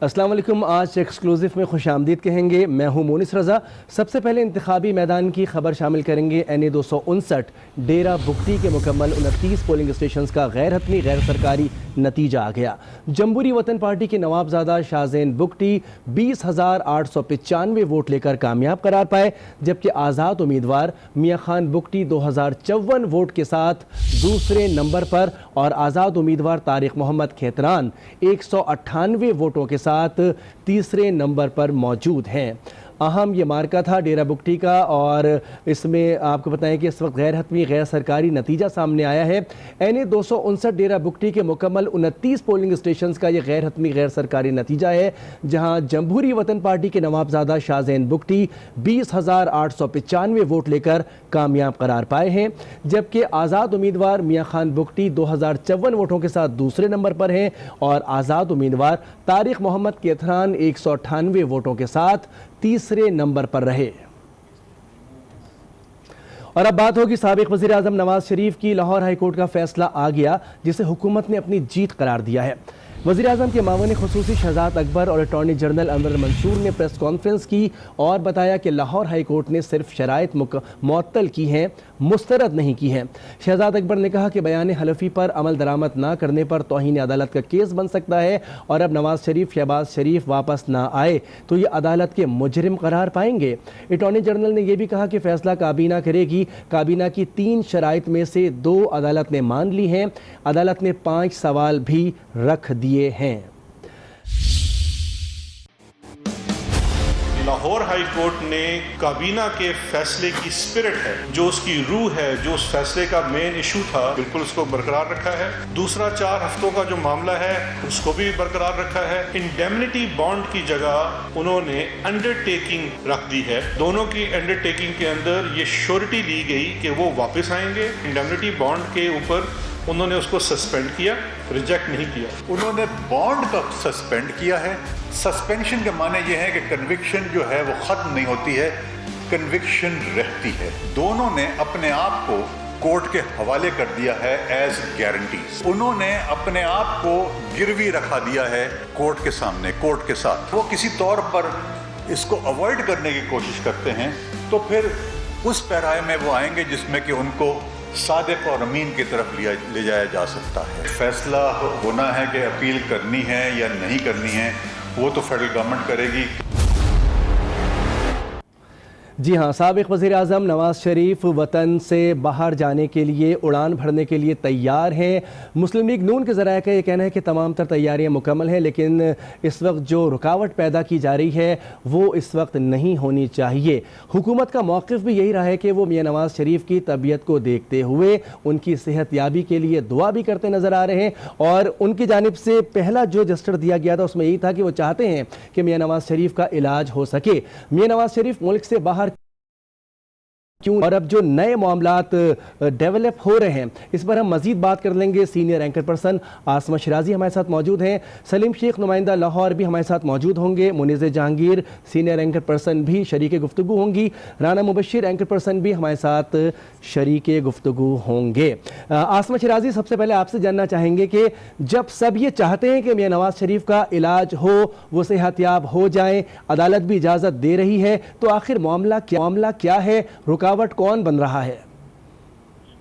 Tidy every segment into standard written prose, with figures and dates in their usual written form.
السلام علیکم. آج ایکسکلوزو میں خوش آمدید کہیں گے. میں ہوں مونس رضا. سب سے پہلے انتخابی میدان کی خبر شامل کریں گے. NA 259 ڈیرہ بگٹی کے مکمل 29 پولنگ اسٹیشنز کا غیر حتمی غیر سرکاری نتیجہ آ گیا. جمہوری وطن پارٹی کے نوابزادہ شاہزین بگٹی 20,895 ووٹ لے کر کامیاب قرار پائے، جبکہ آزاد امیدوار میاں خان بگٹی 2054 ووٹ کے ساتھ دوسرے نمبر پر اور آزاد امیدوار طارق محمد کھیتران 198 ووٹوں کے ساتھ تیسرے نمبر پر موجود ہیں. اہم یہ مارکا تھا ڈیرہ بگٹی کا، اور اس میں آپ کو بتائیں کہ اس وقت غیر حتمی غیر سرکاری نتیجہ سامنے آیا ہے. NA 259 ڈیرہ بگٹی کے مکمل 29 پولنگ اسٹیشنز کا یہ غیر حتمی غیر سرکاری نتیجہ ہے، جہاں جمہوری وطن پارٹی کے نوابزادہ شاہزین بگٹی 20,895 ووٹ لے کر کامیاب قرار پائے ہیں، جبکہ آزاد امیدوار میاں خان بگٹی 2054 ووٹوں کے ساتھ دوسرے نمبر پر ہیں، اور آزاد امیدوار طارق محمد کھیتران 198 ووٹوں کے ساتھ تیسرے نمبر پر رہے. اور اب بات ہوگی سابق وزیر اعظم نواز شریف کی. لاہور ہائی کورٹ کا فیصلہ آ گیا جسے حکومت نے اپنی جیت قرار دیا ہے. وزیر اعظم کے معاون خصوصی شہزاد اکبر اور اٹارنی جنرل انور منصور نے پریس کانفرنس کی اور بتایا کہ لاہور ہائی کورٹ نے صرف شرائط معطل کی ہیں، مسترد نہیں کی ہیں. شہزاد اکبر نے کہا کہ بیان حلفی پر عمل درآمد نہ کرنے پر توہین عدالت کا کیس بن سکتا ہے، اور اب نواز شریف شہباز شریف واپس نہ آئے تو یہ عدالت کے مجرم قرار پائیں گے. اٹارنی جنرل نے یہ بھی کہا کہ فیصلہ کابینہ کرے گی. کابینہ کی 3 شرائط میں سے 2 عدالت نے مان لی ہیں. عدالت نے 5 سوال بھی رکھ دیے ہیں. لاہور ہائی کورٹ نے کابینہ کے فیصلے کی اسپرٹ ہے، جو اس کی روح ہے، جو اس فیصلے کا مین ایشو تھا، بالکل اس کو برقرار رکھا ہے. دوسرا 4 ہفتوں کا جو معاملہ ہے اس کو بھی برقرار رکھا ہے. انڈیمنٹی بانڈ کی جگہ انہوں نے انڈر ٹیکنگ رکھ دی ہے. دونوں کی انڈر ٹیکنگ کے اندر یہ شیورٹی لی گئی کہ وہ واپس آئیں گے. انڈیمنٹی بانڈ کے اوپر انہوں نے اس کو سسپینڈ کیا، ریجیکٹ نہیں کیا. انہوں نے بانڈ کا سسپینڈ کیا ہے. سسپینشن کا معنی یہ ہے کہ کنوکشن جو ہے وہ ختم نہیں ہوتی ہے، کنوکشن رہتی ہے. دونوں نے اپنے آپ کو کورٹ کے حوالے کر دیا ہے ایز گارنٹیز. انہوں نے اپنے آپ کو گروی رکھا دیا ہے کورٹ کے سامنے، کورٹ کے ساتھ. وہ کسی طور پر اس کو اوائڈ کرنے کی کوشش کرتے ہیں تو پھر اس پیرائے میں وہ آئیں گے جس میں کہ ان کو صادق اور امین کی طرف لے جایا جا سکتا ہے. فیصلہ ہونا ہے کہ اپیل کرنی ہے یا نہیں کرنی ہے، وہ تو فیڈرل گورنمنٹ کرے گی. جی ہاں، سابق وزیر اعظم نواز شریف وطن سے باہر جانے کے لیے اڑان بھرنے کے لیے تیار ہیں. مسلم لیگ نون کے ذرائع کا یہ کہنا ہے کہ تمام تر تیاریاں مکمل ہیں، لیکن اس وقت جو رکاوٹ پیدا کی جا رہی ہے وہ اس وقت نہیں ہونی چاہیے. حکومت کا موقف بھی یہی رہا ہے کہ وہ میاں نواز شریف کی طبیعت کو دیکھتے ہوئے ان کی صحت یابی کے لیے دعا بھی کرتے نظر آ رہے ہیں، اور ان کی جانب سے پہلا جو جسٹر دیا گیا تھا اس میں یہی تھا کہ وہ چاہتے ہیں کہ میاں نواز شریف کا علاج ہو سکے. میاں نواز شریف ملک سے باہر کیوں، اور اب جو نئے معاملات ڈیولپ ہو رہے ہیں اس پر ہم مزید بات کر لیں گے. Senior anchor person Asma Shirazi ہمارے ساتھ موجود ہیں. سلیم شیخ نمائندہ لاہور بھی ہمارے ساتھ موجود ہوں گے. منیز جہانگیر سینئر اینکر پرسن بھی شریک گفتگو ہوں گی. رانا مبشر اینکر پرسن بھی ہمارے ساتھ شریک گفتگو ہوں گے. عاصمہ شیرازی، سب سے پہلے آپ سے جاننا چاہیں گے کہ جب سب یہ چاہتے ہیں کہ میاں نواز شریف کا علاج ہو، وہ صحت یاب ہو جائیں، عدالت بھی اجازت دے رہی ہے، تو آخر معاملہ کیا ہے؟ رکاوٹ کون بن رہا ہے؟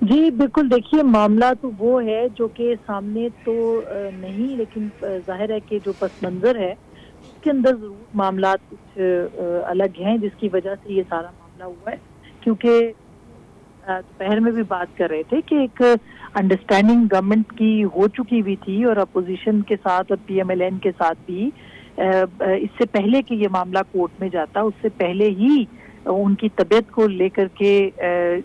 جی بالکل، دیکھیے معاملہ تو وہ ہے جو کہ سامنے تو نہیں، لیکن ظاہر ہے کہ جو پس منظر ہے اس کے اندر ضرور معاملات کچھ الگ ہیں، جس کی وجہ سے یہ سارا معاملہ ہوا ہے. کیونکہ دوپہر میں بھی بات کر رہے تھے کہ ایک انڈرسٹینڈنگ گورنمنٹ کی ہو چکی ہوئی تھی، اور اپوزیشن کے ساتھ اور PMLN کے ساتھ بھی اس سے پہلے کہ یہ معاملہ کورٹ میں جاتا، اس سے پہلے ہی ان کی طبیعت کو لے کر کے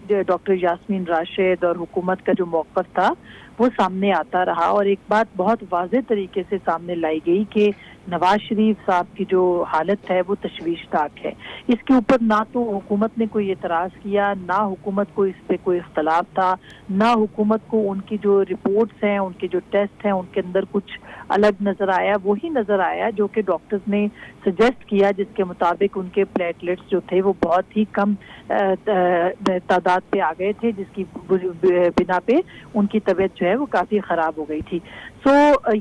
ڈاکٹر یاسمین راشد اور حکومت کا جو موقف تھا وہ سامنے آتا رہا، اور ایک بات بہت واضح طریقے سے سامنے لائی گئی کہ نواز شریف صاحب کی جو حالت ہے وہ تشویشناک ہے. اس کے اوپر نہ تو حکومت نے کوئی اعتراض کیا، نہ حکومت کو اس پہ کوئی اختلاف تھا، نہ حکومت کو ان کی جو رپورٹس ہیں، ان کے جو ٹیسٹ ہیں، ان کے اندر کچھ الگ نظر آیا. وہی نظر آیا جو کہ ڈاکٹرز نے سجیسٹ کیا، جس کے مطابق ان کے پلیٹلیٹس جو تھے وہ بہت ہی کم تعداد پہ آ گئے تھے، جس کی بنا پہ ان کی طبیعت جو ہے وہ کافی خراب ہو گئی تھی. سو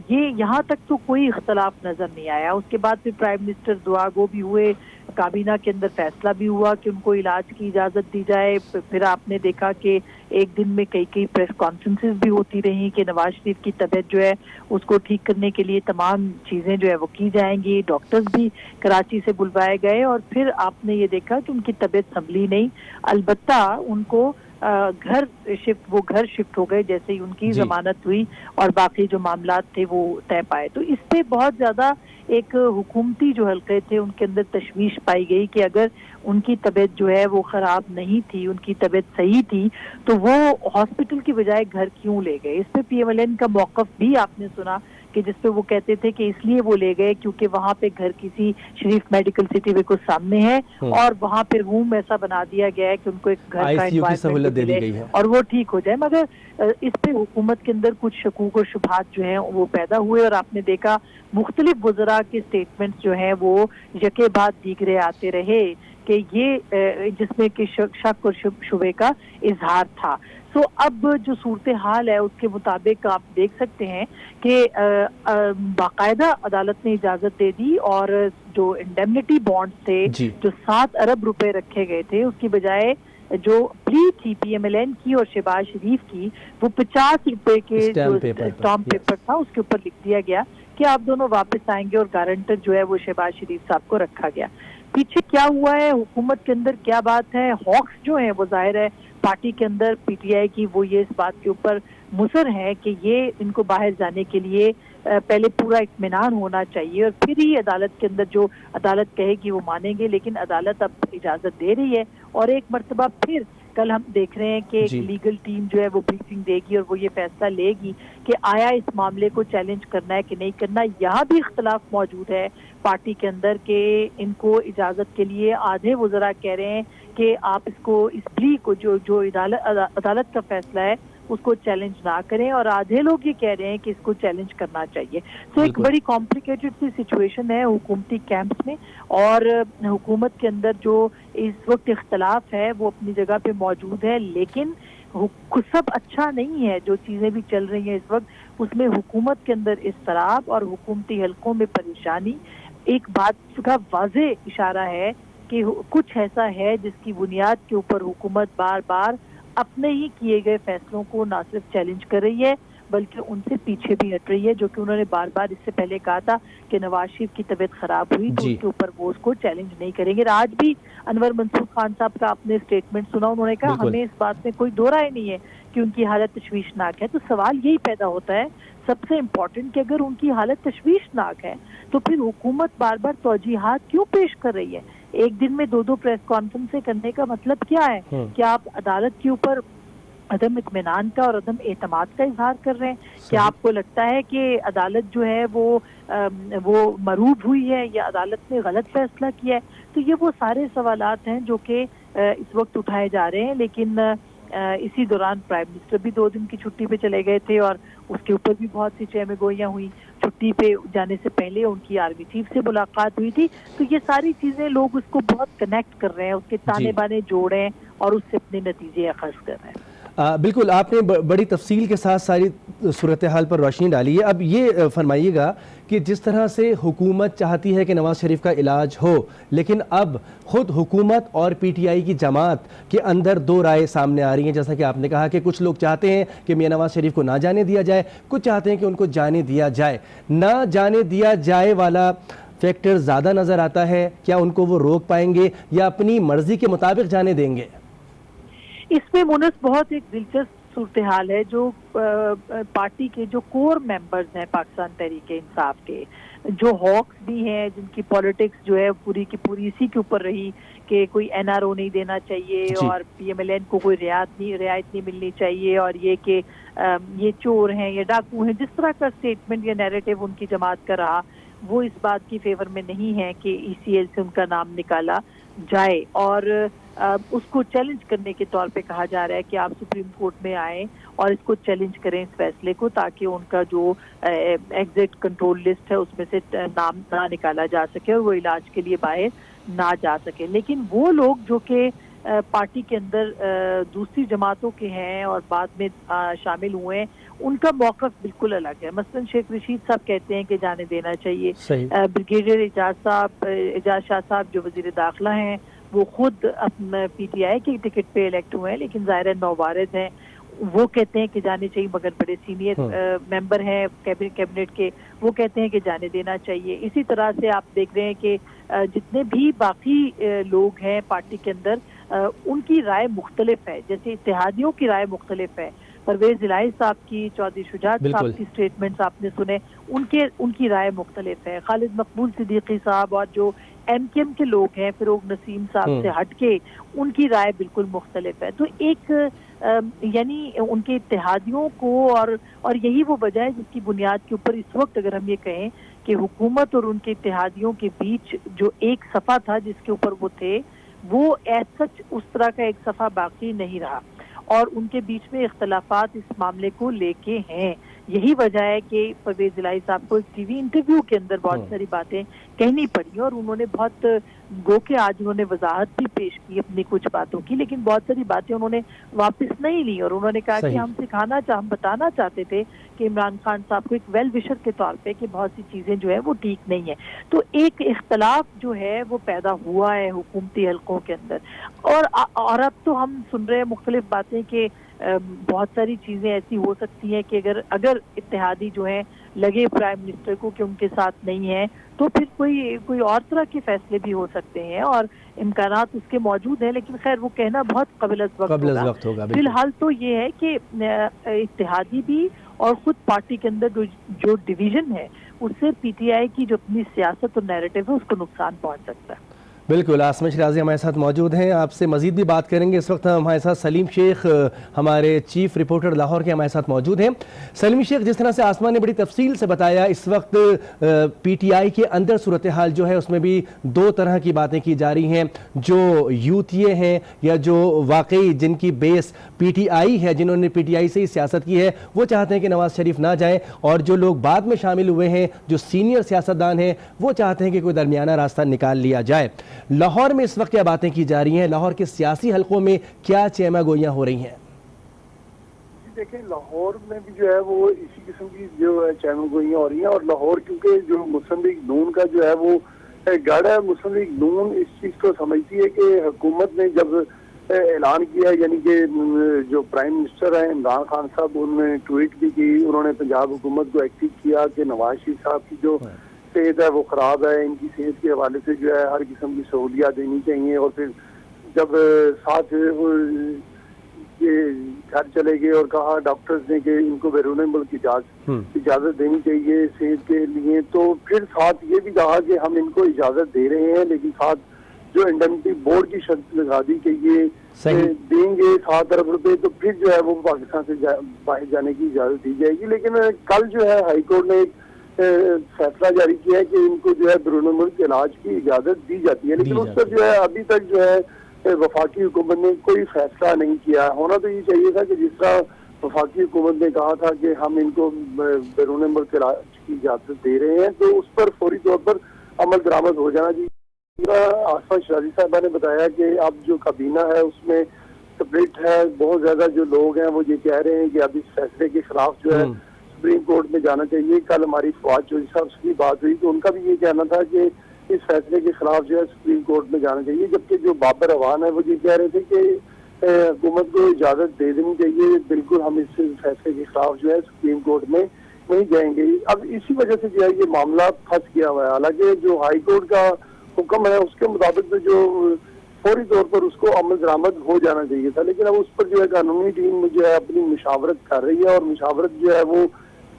یہ یہاں تک تو کوئی اختلاف نظر نہیں آیا. اس کے بعد پھر پرائم منسٹر دعا گو بھی ہوئے, کابینہ کے اندر فیصلہ بھی ہوا کہ ان کو علاج کی اجازت دی جائے. پھر آپ نے دیکھا کہ ایک دن میں کئی پریس کانفرنسز بھی ہوتی رہیں کہ نواز شریف کی طبیعت جو ہے اس کو ٹھیک کرنے کے لیے تمام چیزیں جو ہے وہ کی جائیں گی. ڈاکٹرز بھی کراچی سے بلوائے گئے اور پھر آپ نے یہ دیکھا کہ ان کی طبیعت سنبھلی نہیں. البتہ ان کو گھر شفٹ ہو گئے جیسے ہی ان کی ضمانت ہوئی اور باقی جو معاملات تھے وہ طے پائے. تو اس پہ بہت زیادہ ایک حکومتی جو حلقے تھے ان کے اندر تشویش پائی گئی کہ اگر ان کی طبیعت جو ہے وہ خراب نہیں تھی, ان کی طبیعت صحیح تھی, تو وہ ہاسپٹل کی بجائے گھر کیوں لے گئے. اس پہ پی ایم ایل این کا موقف بھی آپ نے سنا کہ جس پہ وہ کہتے تھے کہ اس لیے وہ لے گئے کیونکہ وہاں پہ گھر کسی شریف میڈیکل سٹی بالکل سامنے ہے اور وہاں پہ روم ایسا بنا دیا گیا ہے کہ ان کو ایک گھر کا انوائرمنٹ ملے اور وہ ٹھیک ہو جائے. مگر اس پہ حکومت کے اندر کچھ شکوک اور شبہات جو ہیں وہ پیدا ہوئے اور آپ نے دیکھا مختلف وزراء کے سٹیٹمنٹس جو ہیں وہ یکے بعد دیگرے آتے رہے کہ یہ جس میں کہ شک اور شبے کا اظہار تھا. سو اب جو صورتحال ہے اس کے مطابق آپ دیکھ سکتے ہیں کہ باقاعدہ عدالت نے اجازت دے دی اور جو انڈیمنٹی بانڈز تھے جو 7 ارب روپے رکھے گئے تھے اس کی بجائے جو پلی تھی پی ایم ایل این کی اور شہباز شریف کی وہ 50 روپے کے جو اسٹامپ پیپر تھا اس کے اوپر لکھ دیا گیا کہ آپ دونوں واپس آئیں گے اور گارنٹر جو ہے وہ شہباز شریف صاحب کو رکھا گیا. پیچھے کیا ہوا ہے, حکومت کے اندر کیا بات ہے, ہاکس جو ہیں وہ ظاہر ہے پارٹی کے اندر پی ٹی آئی کی وہ یہ اس بات کے اوپر مصر ہے کہ یہ ان کو باہر جانے کے لیے پہلے پورا اطمینان ہونا چاہیے اور پھر ہی عدالت کے اندر جو عدالت کہے گی وہ مانیں گے. لیکن عدالت اب اجازت دے رہی ہے اور ایک مرتبہ پھر کل ہم دیکھ رہے ہیں کہ ایک لیگل ٹیم جو ہے وہ بریفنگ دے گی اور وہ یہ فیصلہ لے گی کہ آیا اس معاملے کو چیلنج کرنا ہے کہ نہیں کرنا. یہاں بھی اختلاف موجود ہے پارٹی کے اندر کہ ان کو اجازت کے لیے آدھے وزراء کہہ رہے ہیں کہ آپ اس کو اس پلی کو جو عدالت کا فیصلہ ہے اس کو چیلنج نہ کریں اور آدھے لوگ یہ کہہ رہے ہیں کہ اس کو چیلنج کرنا چاہیے. تو ایک بڑی کمپلیکیٹڈ سی سچویشن ہے حکومتی کیمپس میں اور حکومت کے اندر جو اس وقت اختلاف ہے وہ اپنی جگہ پہ موجود ہے لیکن سب اچھا نہیں ہے. جو چیزیں بھی چل رہی ہیں اس وقت اس میں حکومت کے اندر اضطراب اور حکومتی حلقوں میں پریشانی ایک بات کا واضح اشارہ ہے کہ کچھ ایسا ہے جس کی بنیاد کے اوپر حکومت بار بار اپنے ہی کیے گئے فیصلوں کو نہ صرف چیلنج کر رہی ہے بلکہ ان سے پیچھے بھی ہٹ رہی ہے. جو کہ انہوں نے بار بار اس سے پہلے کہا تھا کہ نواز شریف کی طبیعت خراب ہوئی تو اس کے اوپر وہ اس کو چیلنج نہیں کریں گے. آج بھی انور منصور خان صاحب کا آپ نے اسٹیٹمنٹ سنا, انہوں نے کہا ہمیں اس بات میں کوئی دو رائے نہیں ہے کہ ان کی حالت تشویشناک ہے. تو سوال یہی پیدا ہوتا ہے سب سے امپورٹنٹ کہ اگر ان کی حالت تشویشناک ہے تو پھر حکومت بار بار توجیحات کیوں پیش کر رہی ہے. ایک دن میں 2 پریس کانفرنسیں کرنے کا مطلب کیا ہے کہ آپ عدالت کے اوپر عدم اطمینان کا اور عدم اعتماد کا اظہار کر رہے ہیں. کیا آپ کو لگتا ہے کہ عدالت جو ہے وہ مروب ہوئی ہے یا عدالت نے غلط فیصلہ کیا ہے. تو یہ وہ سارے سوالات ہیں جو کہ اس وقت اٹھائے جا رہے ہیں. لیکن اسی دوران پرائم منسٹر بھی 2 دن کی چھٹی پہ چلے گئے تھے اور اس کے اوپر بھی بہت سی چہمے گوئیاں ہوئی. چھٹی پہ جانے سے پہلے ان کی آرمی چیف سے ملاقات ہوئی تھی. تو یہ ساری چیزیں لوگ اس کو بہت کنیکٹ کر رہے ہیں, اس کے تانے بانے جوڑ رہے ہیں اور اس سے اپنے نتیجے اخذ کر رہے ہیں. بالکل آپ نے بڑی تفصیل کے ساتھ ساری صورتحال پر روشنی ڈالی ہے. اب یہ فرمائیے گا کہ جس طرح سے حکومت چاہتی ہے کہ نواز شریف کا علاج ہو لیکن اب خود حکومت اور پی ٹی آئی کی جماعت کے اندر 2 رائے سامنے آ رہی ہیں. جیسا کہ آپ نے کہا کہ کچھ لوگ چاہتے ہیں کہ میاں نواز شریف کو نہ جانے دیا جائے, کچھ چاہتے ہیں کہ ان کو جانے دیا جائے. نہ جانے دیا جائے والا فیکٹر زیادہ نظر آتا ہے. کیا ان کو وہ روک پائیں گے یا اپنی مرضی کے مطابق جانے دیں گے؟ اس میں مونس بہت ایک دلچسپ صورتحال ہے. جو پارٹی کے جو کور ممبرز ہیں پاکستان تحریک انصاف کے, جو ہاکس بھی ہیں جن کی پالیٹکس جو ہے پوری کی پوری اسی کے اوپر رہی کہ کوئی این آر او نہیں دینا چاہیے اور پی ایم ایل این کو کوئی رعایت نہیں ملنی چاہیے اور یہ کہ یہ چور ہیں یا ڈاکو ہیں, جس طرح کا اسٹیٹمنٹ یا نیریٹو ان کی جماعت کا رہا, وہ اس بات کی فیور میں نہیں ہے کہ ای سی ایل سے ان کا نام نکالا جائے. اور اس کو چیلنج کرنے کے طور پہ کہا جا رہا ہے کہ آپ سپریم کورٹ میں آئیں اور اس کو چیلنج کریں اس فیصلے کو تاکہ ان کا جو ایگزٹ کنٹرول لسٹ ہے اس میں سے نام نہ نکالا جا سکے اور وہ علاج کے لیے باہر نہ جا سکے. لیکن وہ لوگ جو کہ پارٹی کے اندر دوسری جماعتوں کے ہیں اور بعد میں شامل ہوئے ہیں، ان کا موقف بالکل الگ ہے. مثلاً شیخ رشید صاحب کہتے ہیں کہ جانے دینا چاہیے. بریگیڈیئر اعجاز شاہ صاحب جو وزیر داخلہ ہیں وہ خود اپنا پی ٹی آئی کے ٹکٹ پہ الیکٹ ہوئے ہیں، لیکن ظاہر نوبارد ہیں، وہ کہتے ہیں کہ جانے چاہیے، مگر بڑے سینئر ممبر ہیں کیبنٹ کے، وہ کہتے ہیں کہ جانے دینا چاہیے. اسی طرح سے آپ دیکھ رہے ہیں کہ جتنے بھی باقی لوگ ہیں پارٹی کے اندر ان کی رائے مختلف ہے. جیسے اتحادیوں کی رائے مختلف ہے، پرویز الہی صاحب کی، چودھری شجاعت صاحب کی سٹیٹمنٹس آپ نے سنے، ان کی رائے مختلف ہے. خالد مقبول صدیقی صاحب اور جو ایم کیو ایم کے لوگ ہیں فروغ نسیم صاحب سے ہٹ کے، ان کی رائے بالکل مختلف ہے. تو ایک یعنی ان کے اتحادیوں کو اور یہی وہ وجہ ہے جس کی بنیاد کے اوپر اس وقت اگر ہم یہ کہیں کہ حکومت اور ان کے اتحادیوں کے بیچ جو ایک صفحہ تھا جس کے اوپر وہ تھے، وہ ایز سچ اس طرح کا ایک صفحہ باقی نہیں رہا، اور ان کے بیچ میں اختلافات اس معاملے کو لے کے ہیں. یہی وجہ ہے کہ پرویز الہی صاحب کو ایک ٹی وی انٹرویو کے اندر بہت ساری باتیں کہنی پڑی، اور انہوں نے بہت گو کہ آج انہوں نے وضاحت بھی پیش کی اپنی کچھ باتوں کی، لیکن بہت ساری باتیں انہوں نے واپس نہیں لی، اور انہوں نے کہا کہ ہم بتانا چاہتے تھے کہ عمران خان صاحب کو ایک ویل وشر کے طور پہ کہ بہت سی چیزیں جو ہے وہ ٹھیک نہیں ہیں. تو ایک اختلاف جو ہے وہ پیدا ہوا ہے حکومتی حلقوں کے اندر. اور اب تو ہم سن رہے ہیں مختلف باتیں کہ بہت ساری چیزیں ایسی ہو سکتی ہیں کہ اگر اتحادی جو ہیں لگے پرائم منسٹر کو کہ ان کے ساتھ نہیں ہیں، تو پھر کوئی اور طرح کے فیصلے بھی ہو سکتے ہیں، اور امکانات اس کے موجود ہیں. لیکن خیر وہ کہنا بہت قبل از وقت ہوگا. فی الحال تو یہ ہے کہ اتحادی بھی اور خود پارٹی کے اندر جو ڈویژن ہے اس سے پی ٹی آئی کی جو اپنی سیاست اور نیریٹو ہے اس کو نقصان پہنچ سکتا ہے. بالکل. عاصمہ شیرازی ہمارے ساتھ موجود ہیں، آپ سے مزید بھی بات کریں گے. اس وقت ہمارے ساتھ سلیم شیخ ہمارے چیف رپورٹر لاہور کے ہمارے ساتھ موجود ہیں. سلیم شیخ، جس طرح سے عاصمہ نے بڑی تفصیل سے بتایا، اس وقت پی ٹی آئی کے اندر صورتحال جو ہے اس میں بھی دو طرح کی باتیں کی جا رہی ہیں. جو یوتھیے ہیں یا جو واقعی جن کی بیس پی ٹی آئی ہے، جنہوں نے پی ٹی آئی سے ہی سیاست کی ہے، وہ چاہتے ہیں کہ نواز شریف نہ جائیں، اور جو لوگ بعد میں شامل ہوئے ہیں جو سینئر سیاستدان ہیں وہ چاہتے ہیں کہ کوئی درمیانہ راستہ نکال لیا جائے. لاہور میں اس وقت کیا باتیں کی جا رہی ہیں؟ لاہور کے سیاسی حلقوں میں کیا چیمہ گوئیاں ہو رہی ہیں؟ دیکھیں، لاہور میں بھی جو ہے وہ اسی قسم کی جو ہے چیمہ گوئیاں ہو رہی ہیں. اور لاہور کیونکہ جو مسلم لیگ نون کا جو ہے وہ گڑھ ہے، مسلم لیگ نون اس چیز کو سمجھتی ہے کہ حکومت نے جب اعلان کیا، یعنی کہ جو پرائم منسٹر ہیں عمران خان صاحب، انہوں نے ٹویٹ بھی کی، انہوں نے پنجاب حکومت کو ایکٹیو کیا کہ نواز شریف صاحب کی جو صحت ہے وہ خراب ہے، ان کی صحت کے حوالے سے جو ہے ہر قسم کی سہولیات دینی چاہیے. اور پھر جب ساتھ گھر چلے گئے اور کہا ڈاکٹرز نے کہ ان کو بیرون ملک اجازت دینی چاہیے صحت کے لیے، تو پھر ساتھ یہ بھی کہا کہ ہم ان کو اجازت دے رہے ہیں، لیکن ساتھ جو انڈمنٹی بورڈ کی شرط لگا دی کہ یہ دیں گے 7 ارب روپے، تو پھر جو ہے وہ پاکستان سے باہر جانے کی اجازت دی جائے گی. لیکن کل جو ہے ہائی کورٹ نے ایک فیصلہ جاری کیا ہے کہ ان کو جو ہے بیرون ملک علاج کی اجازت دی جاتی ہے، لیکن اس پر جو ہے ابھی تک جو ہے وفاقی حکومت نے کوئی فیصلہ نہیں کیا. ہونا تو یہ چاہیے تھا کہ جس طرح وفاقی حکومت نے کہا تھا کہ ہم ان کو بیرون ملک علاج کی اجازت دے رہے ہیں، تو اس پر فوری طور پر عمل درآمد ہو جانا چاہیے. عاصمہ شیرازی صاحبہ نے بتایا کہ اب جو کابینہ ہے اس میں سپلٹ ہے، بہت زیادہ جو لوگ ہیں وہ یہ کہہ رہے ہیں کہ اب اس فیصلے کے خلاف جو ہے سپریم کورٹ میں جانا چاہیے. کل ہماری فواد چودھری صاحب سے بھی بات ہوئی تو ان کا بھی یہ کہنا تھا کہ اس فیصلے کے خلاف جو ہے سپریم کورٹ میں جانا چاہیے، جبکہ جو بابر اعوان ہے وہ یہ کہہ رہے تھے کہ حکومت کو اجازت دے دینی چاہیے، بالکل ہم اس فیصلے کے خلاف جو ہے سپریم کورٹ میں نہیں جائیں گے. اب اسی وجہ سے جو ہے یہ معاملہ پھنس گیا ہوا ہے. حالانکہ جو ہائی کورٹ کا حکم ہے اس کے مطابق تو جو فوری طور پر اس کو عمل درآمد ہو جانا چاہیے تھا، لیکن اب اس پر جو ہے قانونی ٹیم جو ہے اپنی مشاورت کر رہی ہے، اور مشاورت جو ہے وہ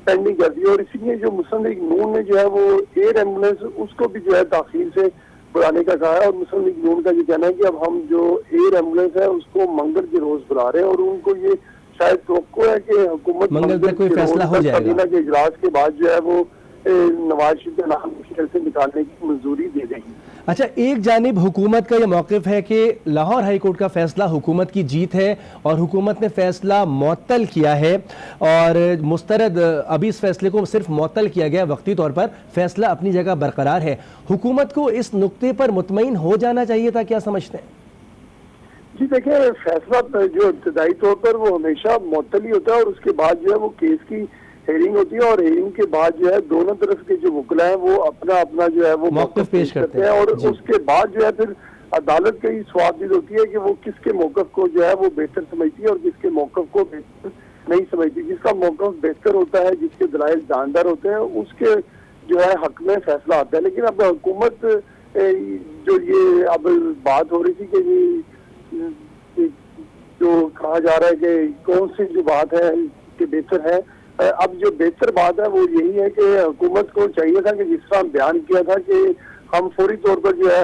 پینڈنگ کر دی ہے. اور اسی لیے جو مسلم لیگ نون نے جو ہے وہ ایئر ایمبولینس اس کو بھی جو ہے تاخیر سے بلانے کا کہا ہے. اور مسلم لیگ نون کا یہ کہنا ہے کہ اب ہم جو ایئر ایمبولینس ہے اس کو منگل کے روز بلا رہے ہیں، اور ان کو یہ شاید توقع ہے کہ حکومت منگل کوئی فیصلہ ہو جائے گا، کابینہ کے اجلاس کے بعد جو ہے وہ نواز شریف کا نام مشکل سے نکالنے کی منظوری دے دیں گی. اچھا، ایک جانب حکومت کا یہ موقف ہے کہ لاہور ہائی کورٹ کا فیصلہ حکومت کی جیت ہے اور حکومت نے فیصلہ معطل کیا ہے، اور مسترد ابھی اس فیصلے کو صرف معطل کیا گیا وقتی طور پر، فیصلہ اپنی جگہ برقرار ہے. حکومت کو اس نقطے پر مطمئن ہو جانا چاہیے تھا، کیا سمجھتے ہیں؟ جی دیکھیں فیصلہ جو ابتدائی طور پر وہ ہمیشہ معطل ہی ہوتا ہے اور اس کے بعد جو ہے وہ کیس کی ہیئرنگ ہوتی ہے اور ہیئرنگ کے بعد جو ہے دونوں طرف کے جو وکلا ہیں وہ اپنا اپنا جو ہے وہ موقف پیش کرتے ہیں اور اس کے بعد جو ہے پھر عدالت کا یہ سوابدید ہوتی ہے کہ وہ کس کے موقف کو جو ہے وہ بہتر سمجھتی ہے اور کس کے موقف کو بہتر نہیں سمجھتی. جس کا موقف بہتر ہوتا ہے, جس کے دلائل جاندار ہوتے ہیں, اس کے جو ہے حق میں فیصلہ آتا ہے. لیکن اب حکومت جو یہ اب بات ہو رہی تھی کہ جو کہا جا رہا ہے کہ کون سی جو بات ہے کہ بہتر ہے, اب جو بہتر بات ہے وہ یہی ہے کہ حکومت کو چاہیے تھا کہ جس طرح بیان کیا تھا کہ ہم فوری طور پر جو ہے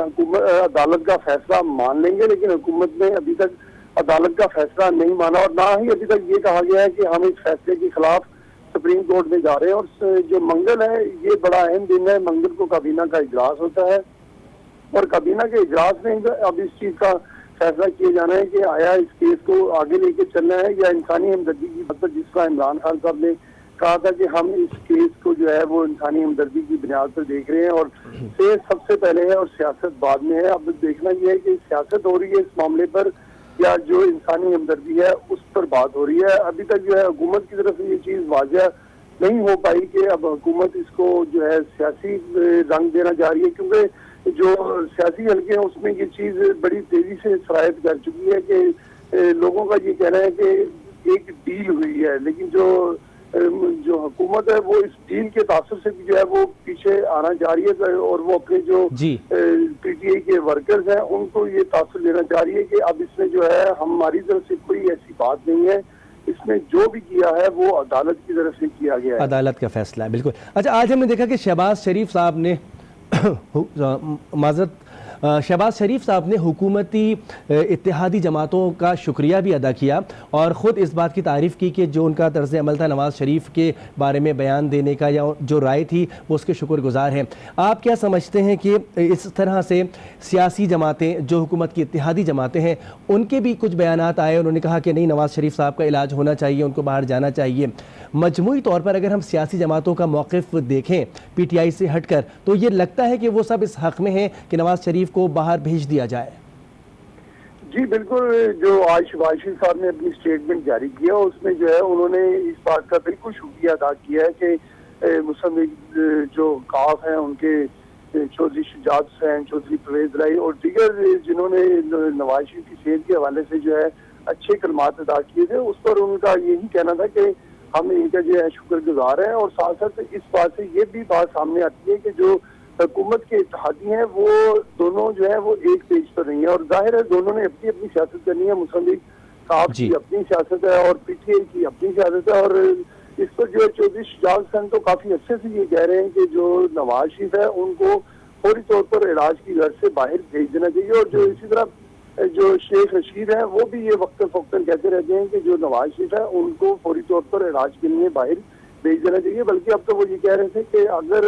عدالت کا فیصلہ مان لیں گے, لیکن حکومت نے ابھی تک عدالت کا فیصلہ نہیں مانا اور نہ ہی ابھی تک یہ کہا گیا ہے کہ ہم اس فیصلے کے خلاف سپریم کورٹ میں جا رہے ہیں. اور جو منگل ہے یہ بڑا اہم دن ہے. منگل کو کابینہ کا اجلاس ہوتا ہے اور کابینہ کے اجلاس میں اب اس چیز کا فیصلہ کیا جانا ہے کہ آیا اس کیس کو آگے لے کے چلنا ہے یا انسانی ہمدردی کی مطلب جس کا عمران خان صاحب نے کہا تھا کہ ہم اس کیس کو جو ہے وہ انسانی ہمدردی کی بنیاد پر دیکھ رہے ہیں اور سب سے پہلے ہے اور سیاست بعد میں ہے. اب دیکھنا یہ ہے کہ سیاست ہو رہی ہے اس معاملے پر یا جو انسانی ہمدردی ہے اس پر بات ہو رہی ہے. ابھی تک جو ہے حکومت کی طرف سے یہ چیز واضح نہیں ہو پائی کہ اب حکومت اس کو جو ہے سیاسی رنگ دینا جا رہی ہے, کیونکہ جو سیاسی حلقے ہیں اس میں یہ چیز بڑی تیزی سے سرایت کر چکی ہے کہ لوگوں کا یہ کہنا ہے کہ ایک ڈیل ہوئی ہے, لیکن جو حکومت ہے وہ اس ڈیل کے تاثر سے بھی جو ہے وہ پیچھے آنا چاہ رہی ہے اور وہ اپنے جو پی ٹی آئی کے ورکرز ہیں ان کو یہ تاثر دینا چاہ رہی ہے کہ اب اس میں جو ہے ہماری طرف سے کوئی ایسی بات نہیں ہے, اس میں جو بھی کیا ہے وہ عدالت کی طرف سے کیا گیا ہے, عدالت کا فیصلہ ہے. بالکل. اچھا, آج ہم نے دیکھا کہ شہباز شریف صاحب نے حکومتی اتحادی جماعتوں کا شکریہ بھی ادا کیا اور خود اس بات کی تعریف کی کہ جو ان کا طرز عمل تھا نواز شریف کے بارے میں بیان دینے کا یا جو رائے تھی وہ اس کے شکر گزار ہیں. آپ کیا سمجھتے ہیں کہ اس طرح سے سیاسی جماعتیں جو حکومت کی اتحادی جماعتیں ہیں ان کے بھی کچھ بیانات آئے, انہوں نے کہا کہ نہیں نواز شریف صاحب کا علاج ہونا چاہیے, ان کو باہر جانا چاہیے. مجموعی طور پر اگر ہم سیاسی جماعتوں کا موقف دیکھیں پی ٹی آئی سے ہٹ کر تو یہ لگتا ہے کہ وہ سب اس حق میں ہیں کہ نواز شریف کو باہر بھیج دیا جائے. جی بالکل. جو آج شہباز شریف صاحب نے اپنی اسٹیٹمنٹ جاری کیا اس میں جو ہے انہوں نے اس بات کا بالکل شکریہ ادا کیا ہے کہ مسلم جو کاف ہیں ان کے چودھری شجاعت حسین, چودھری پرویز رائی اور دیگر جنہوں نے نواز شریف کی صحت کے حوالے سے جو ہے اچھے کلمات ادا کیے تھے, اس پر ان کا یہی کہنا تھا کہ ہم ان کا جو ہے شکر گزار ہیں. اور ساتھ ساتھ اس بات سے یہ بھی بات سامنے آتی ہے کہ جو حکومت کے اتحادی ہیں وہ دونوں جو ہے وہ ایک پیج پر نہیں ہے اور ظاہر ہے دونوں نے اپنی اپنی سیاست کرنی ہے. مسلم لیگ صاحب کی اپنی سیاست ہے اور پی ٹی آئی کی اپنی سیاست ہے اور اس پر جو ہے چودھری شجاعت حسین تو کافی اچھے سے یہ کہہ رہے ہیں کہ جو نواز شریف ہے ان کو فوری طور پر علاج کی غرض سے باہر بھیج دینا چاہیے. اور جو اسی طرح جو شیخ رشید ہیں وہ بھی یہ وقت فوقتاً کہتے رہتے ہیں کہ جو نواز شریف ہے ان کو فوری طور پر علاج کے لیے باہر بھیج دینا چاہیے. بلکہ اب تو وہ یہ کہہ رہے تھے کہ اگر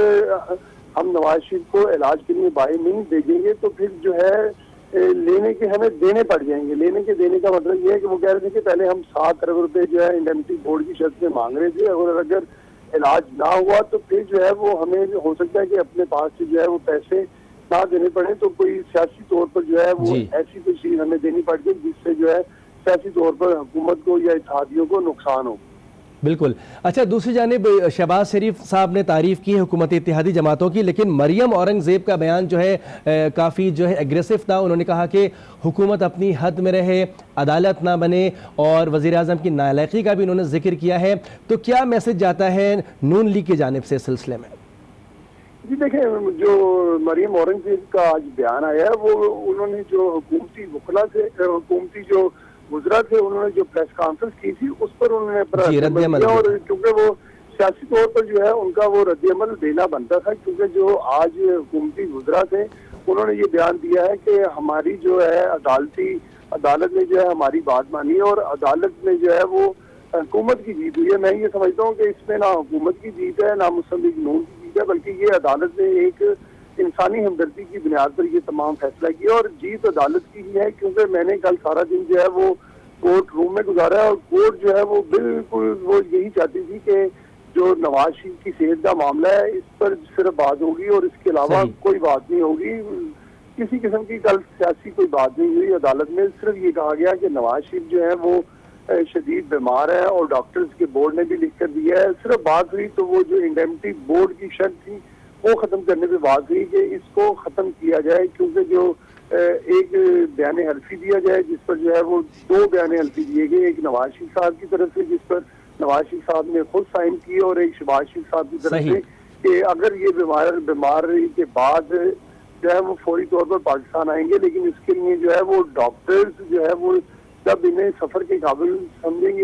ہم نواز شریف کو علاج کے لیے باہر نہیں بھیجیں گے تو پھر جو ہے لینے کے ہمیں دینے پڑ جائیں گے. دینے کا مطلب یہ ہے کہ وہ کہہ رہے تھے کہ پہلے ہم 7 ارب روپے جو ہے انڈیمنٹی بورڈ کی شرط میں مانگ رہے تھے اور اگر علاج نہ ہوا تو پھر جو ہے وہ ہمیں ہو سکتا ہے کہ اپنے پاس سے جو ہے وہ پیسے نہ دینے پڑے تو کوئی سیاسی طور پر جو ہے وہ ایسی کوئی چیز ہمیں دینی پڑ گئی جس سے جو ہے سیاسی طور پر حکومت کو یا اتحادیوں کو نقصان ہو. بالکل. اچھا, دوسری جانب شہباز شریف صاحب نے تعریف کی حکومت اتحادی جماعتوں کی, لیکن مریم اورنگزیب کا بیان جو ہے کافی جو ہے ایگریسو تھا. انہوں نے کہا کہ حکومت اپنی حد میں رہے, عدالت نہ بنے اور وزیر اعظم کی نالائقی کا بھی انہوں نے ذکر کیا ہے. تو کیا میسج جاتا ہے نون لیگ کی جانب سے اس سلسلے میں؟ جی دیکھیں, جو مریم اورنگزیب کا آج بیان آیا ہے وہ انہوں نے جو حکومتی وکلا سے حکومتی جو وزراء تھے انہوں نے جو پریس کانفرنس کی تھی اس پر انہوں نے رد عمل کیا اور کیونکہ وہ سیاسی طور پر جو ہے ان کا وہ رد عمل دینا بنتا تھا کیونکہ جو آج حکومتی وزراء تھے انہوں نے یہ بیان دیا ہے کہ ہماری جو ہے عدالت نے جو ہے ہماری بات مانی اور عدالت میں جو ہے وہ حکومت کی جیت ہوئی ہے. میں یہ سمجھتا ہوں کہ اس میں نہ حکومت کی جیت ہے نہ مسلم لیگ نون کی جیت ہے, بلکہ یہ عدالت نے ایک انسانی ہمدردی کی بنیاد پر یہ تمام فیصلہ کیا اور جیت عدالت کی ہی ہے کیونکہ میں نے کل سارا دن جو ہے وہ کورٹ روم میں گزارا ہے اور کورٹ جو ہے وہ بالکل وہ یہی چاہتی تھی کہ جو نواز شریف کی صحت کا معاملہ ہے اس پر صرف بات ہوگی اور اس کے علاوہ کوئی بات نہیں ہوگی. کسی قسم کی کل سیاسی کوئی بات نہیں ہوئی عدالت میں. صرف یہ کہا گیا کہ نواز شریف جو ہے وہ شدید بیمار ہے اور ڈاکٹرز کے بورڈ نے بھی لکھ کر دیا ہے. صرف بات ہوئی تو وہ جو انڈیمنٹی بورڈ کی شرط تھی وہ ختم کرنے پہ بات ہوئی کہ اس کو ختم کیا جائے, کیونکہ جو ایک بیان حلفی دیا جائے جس پر جو ہے وہ 2 بیان حلفی دیے گئے, ایک نواز شریف صاحب کی طرف سے جس پر نواز شریف صاحب نے خود سائن کی اور ایک شہباز شریف صاحب کی طرف سے کہ اگر یہ بیماری کے بعد جو ہے وہ فوری طور پر پاکستان آئیں گے, لیکن اس کے لیے جو ہے وہ ڈاکٹرز جو ہے وہ جب انہیں سفر کے قابل سمجھیں گے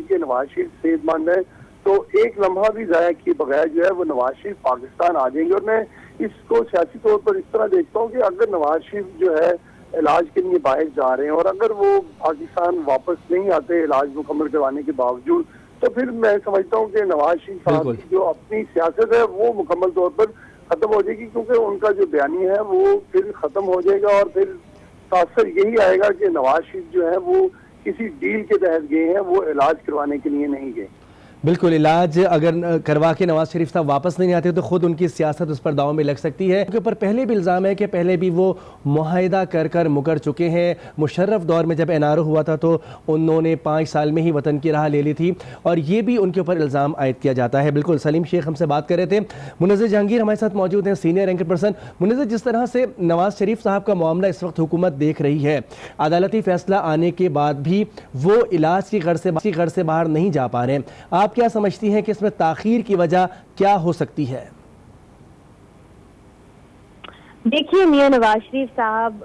کہ نواز شریف صحت مند ہے تو ایک لمحہ بھی ضائع کیے بغیر جو ہے وہ نواز شریف پاکستان آ جائیں گے. اور میں اس کو سیاسی طور پر اس طرح دیکھتا ہوں کہ اگر نواز شریف جو ہے علاج کے لیے باہر جا رہے ہیں اور اگر وہ پاکستان واپس نہیں آتے علاج مکمل کروانے کے باوجود, تو پھر میں سمجھتا ہوں کہ نواز شریف صاحب کی جو اپنی سیاست ہے وہ مکمل طور پر ختم ہو جائے گی, کیونکہ ان کا جو بیانی ہے وہ پھر ختم ہو جائے گا اور پھر تاثر یہی آئے گا کہ نواز شریف جو ہے وہ کسی ڈیل کے تحت گئے ہیں, وہ علاج کروانے کے لیے نہیں گئے. بالکل, علاج اگر کروا کے نواز شریف صاحب واپس نہیں آتے تو خود ان کی سیاست اس پر داؤ میں لگ سکتی ہے. کے اوپر پہلے بھی الزام ہے کہ پہلے بھی وہ معاہدہ کر مکر چکے ہیں. مشرف دور میں جب NRO ہوا تھا تو انہوں نے 5 سال میں ہی وطن کی راہ لے لی تھی, اور یہ بھی ان کے اوپر الزام عائد کیا جاتا ہے. بالکل, سلیم شیخ ہم سے بات کر رہے تھے. منظر جہانگیر ہمارے ساتھ موجود ہیں, سینئر اینکر پرسن. منظر, جس طرح سے نواز شریف صاحب کا معاملہ اس وقت حکومت دیکھ رہی ہے, عدالتی فیصلہ آنے کے بعد بھی وہ علاج کی غرض سے باہر نہیں جا پا رہے ہیں, آپ کیا سمجھتی ہیں کہ اس میں تاخیر کی وجہ کیا ہو سکتی ہے؟ دیکھیے, میاں نواز شریف صاحب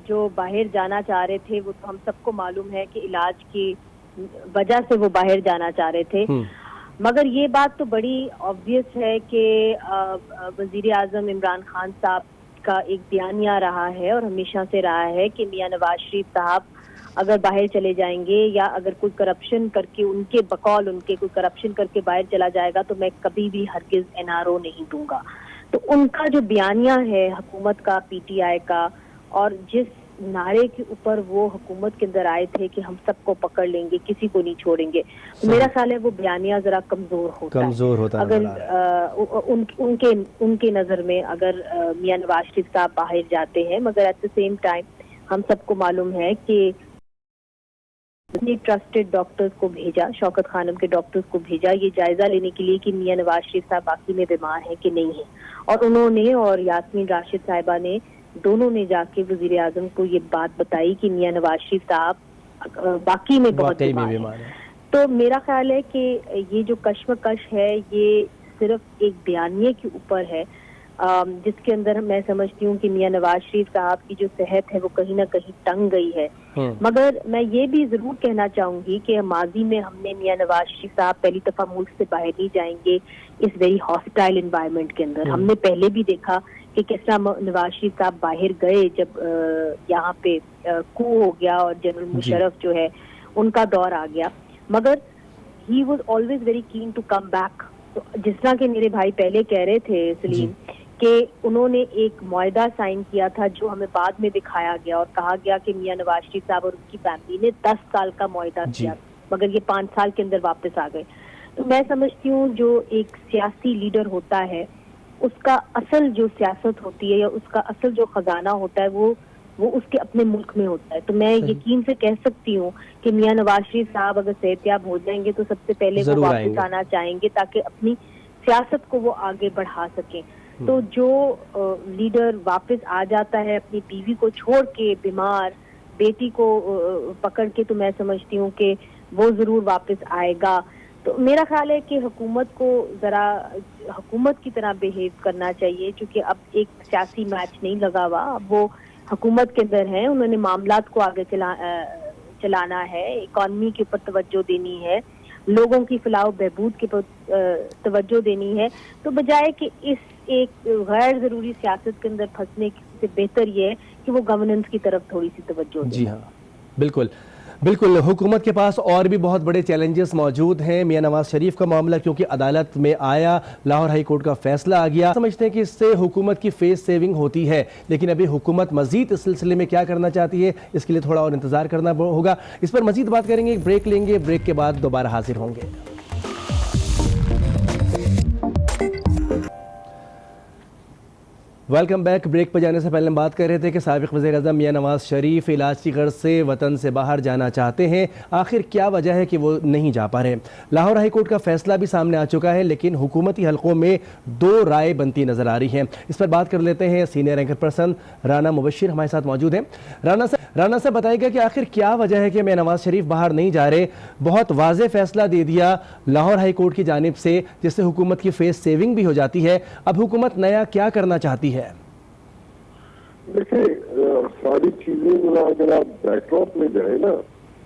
جو باہر جانا چاہ رہے تھے وہ تو ہم سب کو معلوم ہے کہ علاج کی وجہ سے وہ باہر جانا چاہ رہے تھے, مگر یہ بات تو بڑی آبویس ہے کہ وزیر اعظم عمران خان صاحب کا ایک بیانیہ رہا ہے اور ہمیشہ سے رہا ہے کہ میاں نواز شریف صاحب اگر باہر چلے جائیں گے یا اگر کوئی کرپشن کر کے ان کے بقول ان کے کوئی کرپشن کر کے باہر چلا جائے گا تو میں کبھی بھی ہرگز NRO نہیں دوں گا. تو ان کا جو بیانیہ ہے حکومت کا, PTI کا, اور جس نعرے کے اوپر وہ حکومت کے اندر آئے تھے کہ ہم سب کو پکڑ لیں گے, کسی کو نہیں چھوڑیں گے, میرا خیال ہے وہ بیانیہ ذرا کمزور ہوتا ہے. اگر ان کے نظر میں اگر میاں نواز شریف صاحب باہر جاتے ہیں, مگر ایٹ دا سیم ٹائم ہم سب کو معلوم ہے کہ ٹرسٹڈ ڈاکٹرز کو بھیجا, شوکت خانم کے ڈاکٹرز کو بھیجا یہ جائزہ لینے کے لیے کہ میاں نواز شریف صاحب باقی میں بیمار ہیں کہ نہیں ہیں, اور انہوں نے اور یاسمین راشد صاحبہ نے دونوں نے جا کے وزیر اعظم کو یہ بات بتائی کہ میاں نواز شریف صاحب باقی میں بہت بیمار ہیں. تو میرا خیال ہے کہ یہ جو کشمکش ہے یہ صرف ایک بیانیے کے اوپر ہے, جس کے اندر میں سمجھتی ہوں کہ میاں نواز شریف صاحب کی جو صحت ہے وہ کہیں نہ کہیں تنگ گئی ہے. مگر میں یہ بھی ضرور کہنا چاہوں گی کہ ماضی میں ہم نے میاں نواز شریف صاحب پہلی دفعہ ملک سے باہر نہیں جائیں گے اس ویری ہاسٹائل انوائرمنٹ کے اندر. ہم نے پہلے بھی دیکھا کہ کس طرح نواز شریف صاحب باہر گئے جب یہاں پہ کو ہو گیا اور جنرل مشرف جو ہے ان کا دور آ گیا, مگر he was always very keen to come back. جس طرح کہ میرے بھائی پہلے کہہ رہے تھے سلیم کہ انہوں نے ایک معاہدہ سائن کیا تھا جو ہمیں بعد میں دکھایا گیا اور کہا گیا کہ میاں نواز شریف صاحب اور ان کی فیملی نے 10 سال کا معاہدہ کیا, مگر یہ 5 سال کے اندر واپس آ گئے. تو میں سمجھتی ہوں جو ایک سیاسی لیڈر ہوتا ہے اس کا اصل جو سیاست ہوتی ہے یا اس کا اصل جو خزانہ ہوتا ہے وہ اس کے اپنے ملک میں ہوتا ہے. تو میں یقین سے کہہ سکتی ہوں کہ میاں نواز شریف صاحب اگر صحتیاب ہو جائیں گے تو سب سے پہلے وہ واپس آنا چاہیں گے تاکہ اپنی سیاست کو وہ آگے بڑھا سکیں. تو جو لیڈر واپس آ جاتا ہے اپنی بیوی کو چھوڑ کے, بیمار بیٹی کو پکڑ کے, تو میں سمجھتی ہوں کہ وہ ضرور واپس آئے گا. تو میرا خیال ہے کہ حکومت کو ذرا حکومت کی طرح بیہیو کرنا چاہیے, چونکہ اب ایک سیاسی میچ نہیں لگا ہوا, اب وہ حکومت کے اندر ہیں, انہوں نے معاملات کو آگے چلانا ہے, اکانومی کے اوپر توجہ دینی ہے, لوگوں کی فلاح و بہبود کے توجہ دینی ہے. تو بجائے کہ اس ایک غیر ضروری سیاست کے اندر پھنسنے سے بہتر یہ ہے کہ وہ گورننس کی طرف تھوڑی سی توجہ دیں. جی ہاں, بالکل بالکل. حکومت کے پاس اور بھی بہت بڑے چیلنجز موجود ہیں. میاں نواز شریف کا معاملہ کیونکہ عدالت میں آیا, لاہور ہائی کورٹ کا فیصلہ آ گیا, سمجھتے ہیں کہ اس سے حکومت کی فیس سیونگ ہوتی ہے, لیکن ابھی حکومت مزید اس سلسلے میں کیا کرنا چاہتی ہے اس کے لیے تھوڑا اور انتظار کرنا ہوگا. اس پر مزید بات کریں گے, ایک بریک لیں گے, بریک کے بعد دوبارہ حاضر ہوں گے. Welcome back. بریک پر جانے سے پہلے ہم بات کر رہے تھے کہ سابق وزیر اعظم میاں نواز شریف علاج کی غرض سے وطن سے باہر جانا چاہتے ہیں. آخر کیا وجہ ہے کہ وہ نہیں جا پا رہے؟ لاہور ہائی کورٹ کا فیصلہ بھی سامنے آ چکا ہے، لیکن حکومتی حلقوں میں دو رائے بنتی نظر آ رہی ہیں. اس پر بات کر لیتے ہیں. سینئر اینکر پرسن رانا مبشر ہمارے ساتھ موجود ہیں. رانا صاحب بتائیے گا کہ آخر کیا وجہ ہے کہ میاں نواز شریف باہر نہیں جا رہے؟ بہت واضح فیصلہ دے دیا لاہور ہائی کورٹ کی جانب سے، جس سے حکومت کی فیس سیونگ بھی ہو جاتی ہے. اب حکومت نیا کیا کرنا چاہتی ہے؟ دیکھیں، ساری چیزیں اگر آپ بیک ڈراپ میں جائیں نا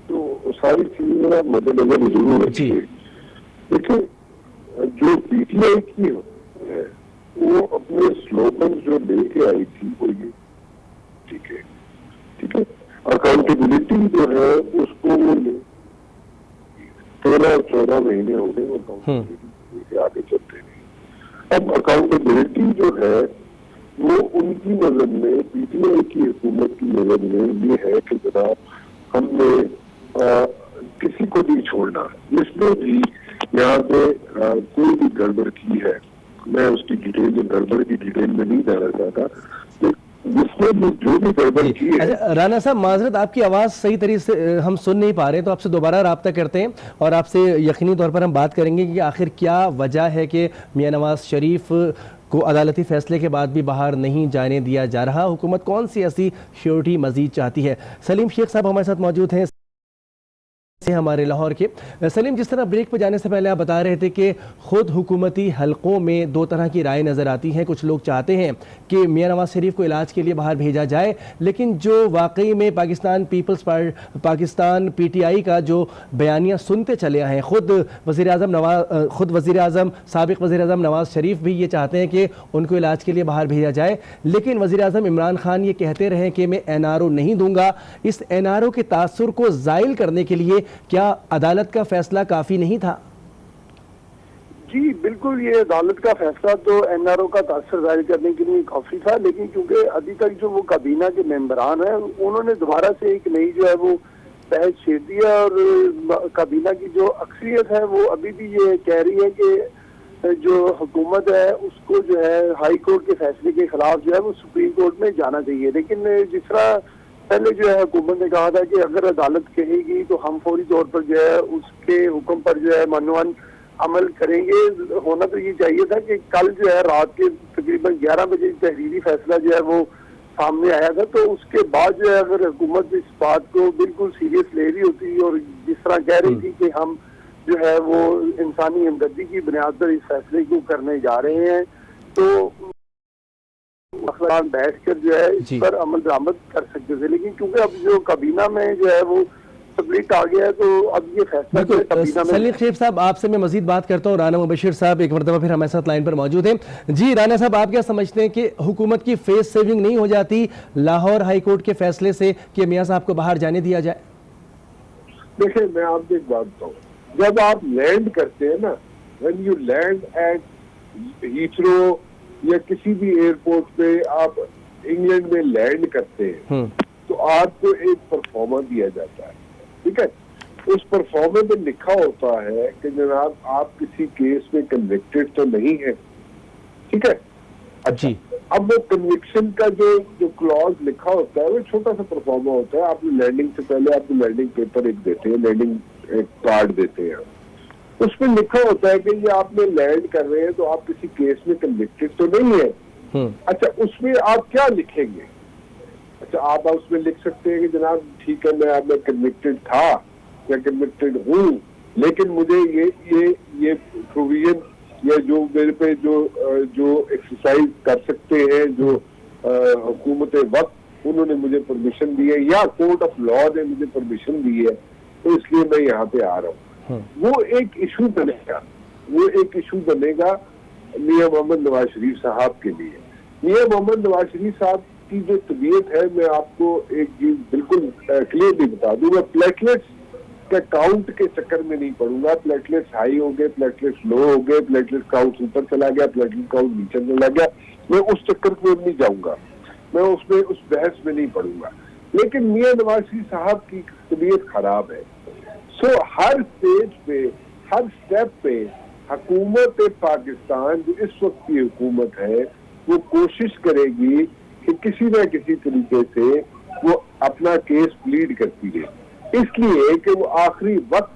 تو ساری چیزیں مد نظر ضرور رکھیے. دیکھیں، جو پی ٹی آئی کی ہے وہ اپنے سلوگن جو لے کے آئی تھی وہ یہ ٹھیک ہے اکاؤنٹیبلٹی جو ہے اس کو وہ 13-14 مہینے ہو گئے وہ اکاؤنٹیبلٹی آگے چلتے نہیں. اب اکاؤنٹیبلٹی جو ہے وہ ان کی نظر میں، پی ٹی آئی کی حکومت کی نظر میں یہ ہے کہ جناب ہم نے کسی کو نہیں چھوڑنا. جس نے بھی یہاں پہ کوئی بھی گڑبڑ کی ہے، میں اس کی ڈیٹیل گڑبڑ کی ڈیٹیل میں نہیں جانا چاہتا، جس نے بھی جو بھی گڑبڑ کی ہے. رانا صاحب معذرت، آپ کی آواز صحیح طریقے سے ہم سن نہیں پا رہے، تو آپ سے دوبارہ رابطہ کرتے ہیں اور آپ سے یقینی طور پر ہم بات کریں گے کہ آخر کیا وجہ ہے کہ میاں نواز شریف کو عدالتی فیصلے کے بعد بھی باہر نہیں جانے دیا جا رہا. حکومت کون سی ایسی شیورٹی مزید چاہتی ہے؟ سلیم شیخ صاحب ہمارے ساتھ موجود ہیں ہمارے لاہور کے. سلیم، جس طرح بریک پہ جانے سے پہلے آپ بتا رہے تھے کہ خود حکومتی حلقوں میں دو طرح کی رائے نظر آتی ہیں. کچھ لوگ چاہتے ہیں کہ میاں نواز شریف کو علاج کے لیے باہر بھیجا جائے، لیکن جو واقعی میں پاکستان پی ٹی آئی کا جو بیانیہ سنتے چلے آئے ہیں، خود وزیر اعظم سابق وزیر اعظم نواز شریف بھی یہ چاہتے ہیں کہ ان کو علاج کے لیے باہر بھیجا جائے، لیکن وزیر اعظم عمران خان یہ کہتے رہے کہ میں این آر او نہیں دوں گا. اس این آر او کے تاثر کو زائل کرنے کے لیے کیا عدالت کا فیصلہ کافی نہیں تھا؟ جی بالکل، یہ عدالت کا فیصلہ تو این آر او کا تاثر ظاہر کرنے کے لیے کافی تھا، لیکن کیونکہ ابھی تک جو وہ کابینہ کے ممبران ہیں انہوں نے دوبارہ سے ایک نئی جو ہے وہ بحث چھیڑ دی ہے، اور کابینہ کی جو اکثریت ہے وہ ابھی بھی یہ کہہ رہی ہے کہ جو حکومت ہے اس کو جو ہے ہائی کورٹ کے فیصلے کے خلاف جو ہے وہ سپریم کورٹ میں جانا چاہیے. لیکن جس طرح پہلے جو ہے حکومت نے کہا تھا کہ اگر عدالت کہے گی تو ہم فوری طور پر جو ہے اس کے حکم پر جو ہے منوان عمل کریں گے. ہونا تو یہ چاہیے تھا کہ کل جو ہے رات کے تقریباً 11 بجے تحریری فیصلہ جو ہے وہ سامنے آیا تھا، تو اس کے بعد جو ہے اگر حکومت اس بات کو بالکل سیریس لے رہی ہوتی اور جس طرح کہہ رہی تھی کہ ہم جو ہے وہ انسانی ہمدردی کی بنیاد پر اس فیصلے کو کرنے جا رہے ہیں، تو بیٹھ کر جو ہے اس پر عمل درآمد کر سکتے تھے. لیکن کیونکہ اب جو کابینہ میں جو ہے وہ سپلٹ آ گیا ہے تو اب یہ فیصلہ. سلیم شیخ صاحب، آپ سے میں مزید بات کرتا ہوں. رانا مبشر صاحب ایک مرتبہ پھر ہمارے ساتھ لائن پر موجود ہیں. جی رانا صاحب، آپ کیا سمجھتے ہیں کہ حکومت کی فیس سیونگ نہیں ہو جاتی لاہور ہائی کورٹ کے فیصلے سے کہ میاں صاحب کو باہر جانے دیا جائے؟ دیکھیں، میں آپ کو ایک بات بتاؤں، جب آپ لینڈ کرتے ہیں نا، when you land at Heathrow یا کسی بھی ایئرپورٹ پہ آپ انگلینڈ میں لینڈ کرتے ہیں تو آپ کو ایک پرفارما دیا جاتا ہے. ٹھیک ہے، اس پرفارما میں لکھا ہوتا ہے کہ جناب آپ کسی کیس میں کنوکٹڈ تو نہیں ہے. ٹھیک ہے، اچھا اب وہ کنوکشن کا جو کلاز لکھا ہوتا ہے وہ چھوٹا سا پرفارما ہوتا ہے. آپ لینڈنگ سے پہلے آپ کو لینڈنگ پیپر ایک دیتے ہیں، لینڈنگ ایک کارڈ دیتے ہیں. اس میں لکھا ہوتا ہے کہ یہ آپ نے لینڈ کر رہے ہیں تو آپ کسی کیس میں کنوکٹڈ تو نہیں ہے. اچھا، اس میں آپ کیا لکھیں گے؟ اچھا، آپ اس میں لکھ سکتے ہیں کہ جناب ٹھیک ہے میں کنوکٹڈ تھا یا کنوکٹڈ ہوں، لیکن مجھے یہ پروویژن یا جو میرے پہ جو ایکسرسائز کر سکتے ہیں جو حکومت وقت انہوں نے مجھے پرمیشن دی ہے یا کورٹ آف لا نے مجھے پرمیشن دی ہے، تو اس لیے میں یہاں پہ آ رہا ہوں. وہ ایک ایشو بنے گا میاں محمد نواز شریف صاحب کے لیے. میاں محمد نواز شریف صاحب کی جو طبیعت ہے، میں آپ کو ایک چیز بالکل کلیئرلی بتا دوں، میں پلیٹلیٹس کے کاؤنٹ کے چکر میں نہیں پڑوں گا. پلیٹلیٹس ہائی ہو گئے، پلیٹلیٹس لو ہو گئے، پلیٹلیٹ کاؤنٹ اوپر چلا گیا، پلیٹلیٹ کاؤنٹ نیچے چلا گیا، میں اس چکر میں نہیں جاؤں گا، میں اس بحث میں نہیں پڑوں گا. لیکن میاں نواز شریف صاحب کی طبیعت خراب ہے. سو ہر سٹیج پہ، ہر سٹیپ پہ حکومت پاکستان جو اس وقت کی حکومت ہے وہ کوشش کرے گی کہ کسی نہ کسی طریقے سے وہ اپنا کیس پلیڈ کرتی رہے، اس لیے کہ وہ آخری وقت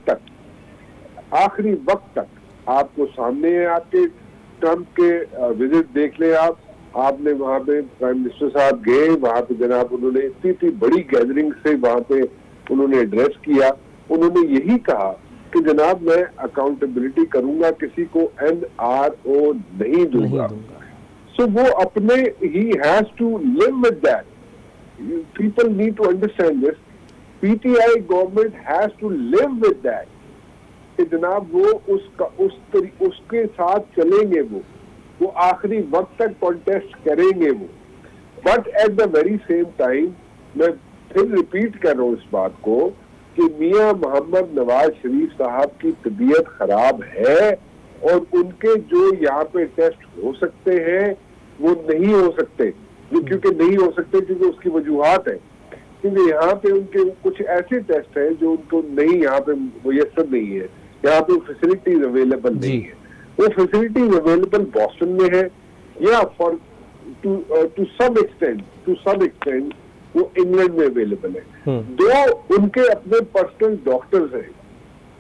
تک آپ کو سامنے ہے. آپ کے ٹرمپ کے وزٹ دیکھ لیں، آپ نے وہاں پہ پرائم منسٹر صاحب گئے، وہاں پہ جناب انہوں نے اتنی بڑی گیدرنگ سے وہاں پہ انہوں نے ایڈریس کیا. انہوں نے یہی کہا کہ جناب میں اکاؤنٹیبلٹی کروں گا، کسی کو NRO نہیں دوں گا. سو وہ اپنے he has to live with that. People need to understand this. PTI government has to live with that کہ جناب وہ اس کے ساتھ چلیں گے، وہ آخری وقت تک کانٹیسٹ کریں گے وہ. But at the very same time میں پھر ریپیٹ کر رہا ہوں اس بات کو کہ میاں محمد نواز شریف صاحب کی طبیعت خراب ہے اور ان کے جو یہاں پہ ٹیسٹ ہو سکتے ہیں وہ نہیں ہو سکتے. کیونکہ نہیں ہو سکتے کیونکہ اس کی وجوہات ہیں، کیونکہ یہاں پہ ان کے کچھ ایسے ٹیسٹ ہیں جو ان کو نہیں یہاں پہ میسر نہیں ہے، یہاں پہ فیسلٹیز اویلیبل نہیں ہے. وہ فیسلٹیز اویلیبل بوسٹن میں ہے یا ٹو سم ایکسٹینٹ وہ انگلینڈ میں اویلیبل ہے. دو ان کے اپنے پرسنل ڈاکٹرز ہیں.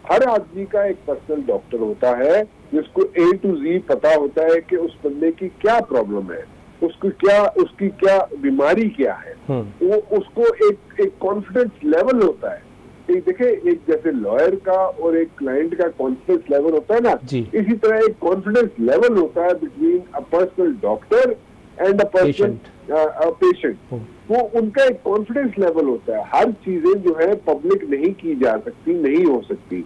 ہر آدمی کا ایک پرسنل ڈاکٹر ہوتا ہے جس کو A to Z پتا ہوتا ہے کہ اس بندے کی کیا پرابلم ہے، اس کی کیا بیماری کیا ہے. وہ اس کو ایک کانفیڈنس لیول ہوتا ہے. دیکھیں ایک جیسے لائر کا اور ایک کلائنٹ کا کانفیڈنس لیول ہوتا ہے نا، اسی طرح ایک کانفیڈنس لیول ہوتا ہے between a personal doctor and a person patient. وہ ان کا ایک کانفیڈنس لیول ہوتا ہے. ہر چیزیں جو ہے پبلک نہیں کی جا سکتی، نہیں ہو سکتی.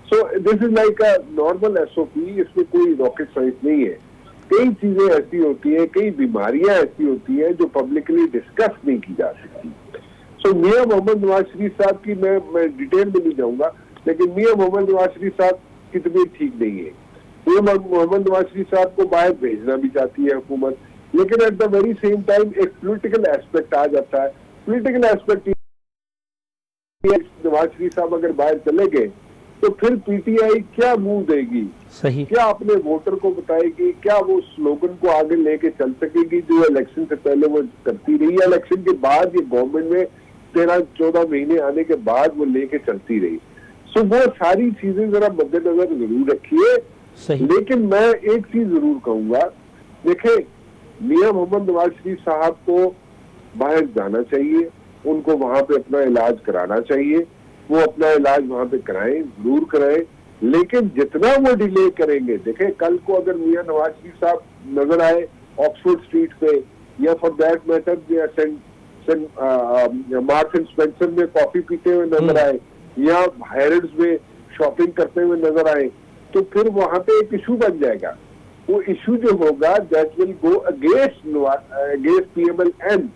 So this is like a normal SOP. اس میں کوئی راکٹ سائنس نہیں ہے. کئی چیزیں ایسی ہوتی ہیں، کئی بیماریاں ایسی ہوتی ہیں جو پبلکلی ڈسکس نہیں کی جا سکتی. سو میاں محمد نواز شریف صاحب کی میں ڈیٹیل میں نہیں جاؤں گا، لیکن میاں محمد نواز شریف صاحب کی طبیعت ٹھیک نہیں ہے. میاں محمد نواز شریف صاحب کو باہر بھیجنا بھی چاہتی ہے حکومت، لیکن at the very same time ایک پولیٹیکل ایسپیکٹ آ جاتا ہے. پولیٹیکل ایسپیکٹ نواز شریف صاحب اگر باہر چلے گئے تو پھر PTI کیا منہ دے گی؟ صحیح. کیا اپنے ووٹر کو بتائے گی؟ کیا وہ سلوگن کو آگے لے کے چل سکے گی جو الیکشن سے پہلے وہ کرتی رہی ہے، الیکشن کے بعد یہ گورنمنٹ میں 13-14 مہینے آنے کے بعد وہ لے کے چلتی رہی؟ سو وہ ساری چیزیں ذرا مد نظر ضرور رکھیے. لیکن میں ایک چیز ضرور کہوں گا، دیکھیں میاں محمد نواز شریف صاحب کو باہر جانا چاہیے، ان کو وہاں پہ اپنا علاج کرانا چاہیے. وہ اپنا علاج وہاں پہ کرائیں، ضرور کرائیں، لیکن جتنا وہ ڈیلے کریں گے، دیکھیں کل کو اگر میاں نواز شریف صاحب نظر آئے آکسفورڈ اسٹریٹ پہ یا for that matter marks and Spencer میں کافی پیتے ہوئے نظر آئے یا ہیرڈز میں شاپنگ کرتے ہوئے نظر آئے، تو پھر وہاں پہ ایک ایشو بن جائے گا. وہ ایشو جو ہوگا that will go against PMLN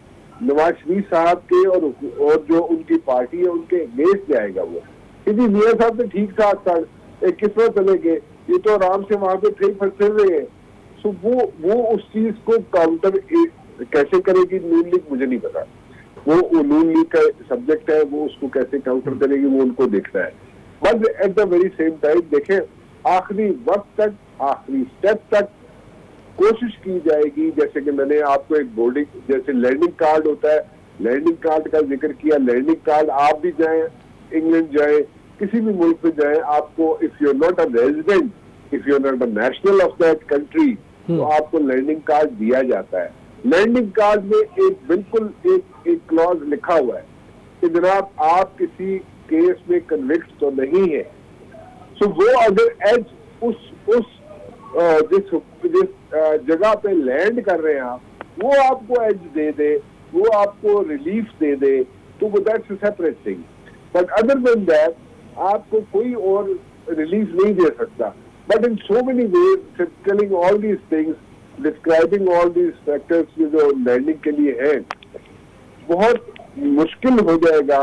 Nawaz Sharif صاحب کے اور جو ان کی پارٹی ہے ان کے اگینسٹ جائے گا. وہ کیونکہ میاں صاحب نے ٹھیک ساتھ کس طرح چلے گئے، یہ تو آرام سے وہاں پہ پھر رہے ہیں. سو وہ اس چیز کو کاؤنٹر کیسے کرے گی نون لیگ مجھے نہیں پتا. وہ نون لیگ کا سبجیکٹ ہے، وہ اس کو کیسے کاؤنٹر کرے گی وہ ان کو دیکھنا ہے. But at the very same time دیکھیں آخری وقت تک، آخری اسٹیپ تک کوشش کی جائے گی. جیسے کہ میں نے آپ کو ایک بورڈنگ جیسے لینڈنگ کارڈ ہوتا ہے، لینڈنگ کارڈ کا ذکر کیا. لینڈنگ کارڈ آپ بھی جائیں، انگلینڈ جائیں، کسی بھی ملک میں جائیں، آپ کو if you not a resident, if you not a national of that country, تو آپ کو لینڈنگ کارڈ دیا جاتا ہے. لینڈنگ کارڈ میں ایک بالکل ایک کلوز لکھا ہوا ہے کہ جناب آپ کسی کیس میں کنوکٹ تو نہیں ہے. سو وہ اگر ایج جس جگہ پہ لینڈ کر رہے ہیں وہ آپ کو ایج دے دے، وہ آپ کو ریلیف دے دے، تو وہ that's a separate thing. But other than that آپ کو کوئی اور ریلیف نہیں دے سکتا. But in so many ways telling all these things, describing all these factors جو لینڈنگ کے لیے ہیں، بہت مشکل ہو جائے گا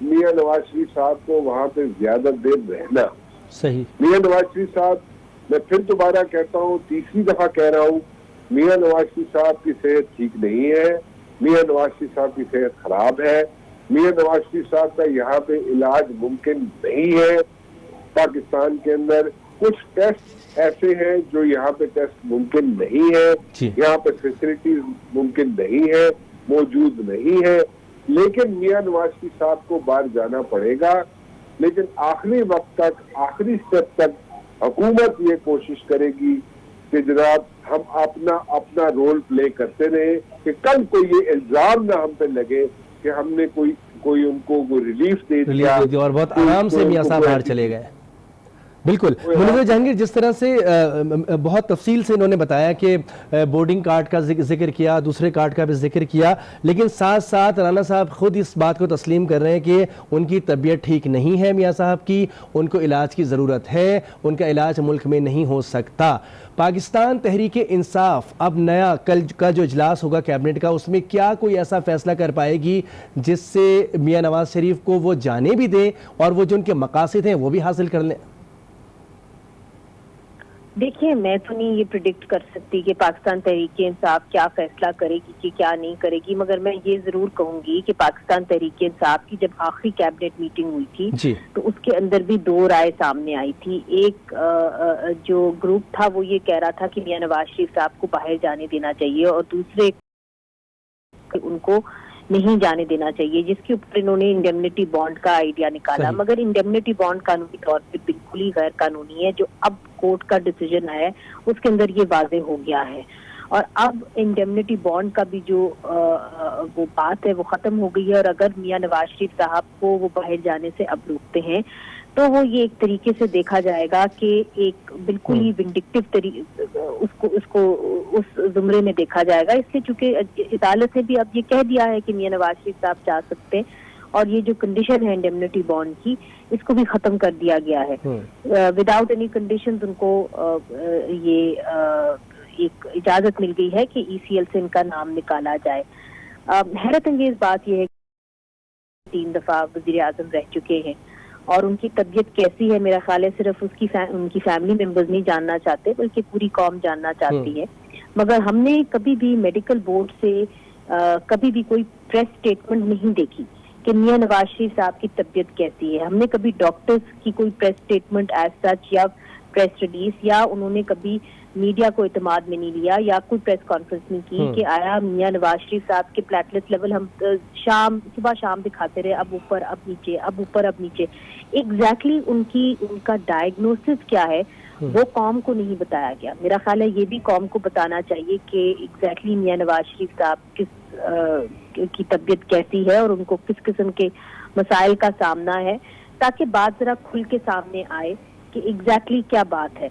میاں نواز شریف صاحب کو وہاں پہ زیادہ دیر رہنا. صحیح. میاں نواز شریف صاحب، میں پھر دوبارہ کہتا ہوں، تیسری دفعہ کہہ رہا ہوں، میاں نواز شریف صاحب کی صحت ٹھیک نہیں ہے. میاں نواز شریف صاحب کی صحت خراب ہے. میاں نواز شریف صاحب کا یہاں پہ علاج ممکن نہیں ہے. پاکستان کے اندر کچھ ٹیسٹ ایسے ہیں جو یہاں پہ ٹیسٹ ممکن نہیں ہے, جی. یہاں پہ فیسلٹیز ممکن نہیں ہے, موجود نہیں ہے, لیکن میاں نواز شریف صاحب کو باہر جانا پڑے گا. لیکن آخری وقت تک, آخری اسٹیپ تک حکومت یہ کوشش کرے گی کہ جناب ہم اپنا رول پلے کرتے رہے, کہ کل کوئی یہ الزام نہ ہم پہ لگے کہ ہم نے کوئی ان کو ریلیف دے دیا اور بہت آرام سے میاں صاحب باہر چلے گئے. بالکل منظر جہانگیر, جس طرح سے بہت تفصیل سے انہوں نے بتایا کہ بورڈنگ کارڈ کا ذکر کیا, دوسرے کارڈ کا بھی ذکر کیا, لیکن ساتھ ساتھ رانا صاحب خود اس بات کو تسلیم کر رہے ہیں کہ ان کی طبیعت ٹھیک نہیں ہے میاں صاحب کی, ان کو علاج کی ضرورت ہے, ان کا علاج ملک میں نہیں ہو سکتا. پاکستان تحریک انصاف اب نیا کل کا جو اجلاس ہوگا کیبنٹ کا, اس میں کیا کوئی ایسا فیصلہ کر پائے گی جس سے میاں نواز شریف کو وہ جانے بھی دیں اور وہ جو ان کے مقاصد ہیں وہ بھی حاصل کر لیں؟ دیکھیے, میں تو نہیں یہ پریڈکٹ کر سکتی کہ پاکستان تحریک انصاف کیا فیصلہ کرے گی کہ کیا نہیں کرے گی, مگر میں یہ ضرور کہوں گی کہ پاکستان تحریک انصاف کی جب آخری کیبنٹ میٹنگ ہوئی تھی جی. تو اس کے اندر بھی دو رائے سامنے آئی تھی. ایک جو گروپ تھا وہ یہ کہہ رہا تھا کہ میاں نواز شریف صاحب کو باہر جانے دینا چاہیے, اور دوسرے ان کو نہیں جانے دینا چاہیے, جس کے اوپر انہوں نے انڈیمنٹی بانڈ کا آئیڈیا نکالا. مگر انڈیمنٹی بانڈ قانونی طور پہ بالکل ہی غیر قانونی ہے. جو اب کورٹ کا ڈیسیجن آیا ہے اس کے اندر یہ واضح ہو گیا ہے, اور اب انڈیمنٹی بانڈ کا بھی جو وہ بات ہے وہ ختم ہو گئی ہے. اور اگر میاں نواز شریف صاحب کو وہ باہر جانے سے اب روکتے ہیں تو وہ یہ ایک طریقے سے دیکھا جائے گا کہ ایک بالکل ہی ونڈکٹیو اس کو اس زمرے میں دیکھا جائے گا, اس لیے چونکہ عدالت نے بھی اب یہ کہہ دیا ہے کہ میاں نواز شریف صاحب جا سکتے ہیں, اور یہ جو کنڈیشن ہے انڈیمنٹی بانڈ کی اس کو بھی ختم کر دیا گیا ہے. وداؤٹ اینی کنڈیشنز ان کو یہ ایک اجازت مل گئی ہے کہ ای سی ایل سے ان کا نام نکالا جائے. حیرت انگیز بات یہ ہے کہ 3 دفعہ وزیر اعظم رہ چکے ہیں, اور ان کی طبیعت کیسی ہے میرا خیال ہے صرف ان کی فیملی ممبرز نہیں جاننا چاہتے بلکہ پوری قوم جاننا چاہتی ہے. مگر ہم نے کبھی بھی میڈیکل بورڈ سے کبھی بھی کوئی پریس سٹیٹمنٹ نہیں دیکھی کہ میاں نواز شریف صاحب کی طبیعت کیسی ہے. ہم نے کبھی ڈاکٹرز کی کوئی پریس سٹیٹمنٹ ایز سچ یا پریس ریلیز, یا انہوں نے کبھی میڈیا کو اعتماد میں نہیں لیا یا کوئی پریس کانفرنس نہیں کی کہ آیا میاں نواز شریف صاحب کے پلیٹلیٹ لیول ہم صبح شام دکھاتے رہے, اب اوپر اب نیچے, اب اوپر اب نیچے. ایگزیکٹلی ان کا ڈائگنوسس کیا ہے وہ قوم کو نہیں بتایا گیا. میرا خیال ہے یہ بھی قوم کو بتانا چاہیے کہ ایگزیکٹلی میاں نواز شریف صاحب کی طبیعت کیسی ہے اور ان کو کس قسم کے مسائل کا سامنا ہے, تاکہ بات ذرا کھل کے سامنے آئے کہ ایگزیکٹلی کیا بات ہے.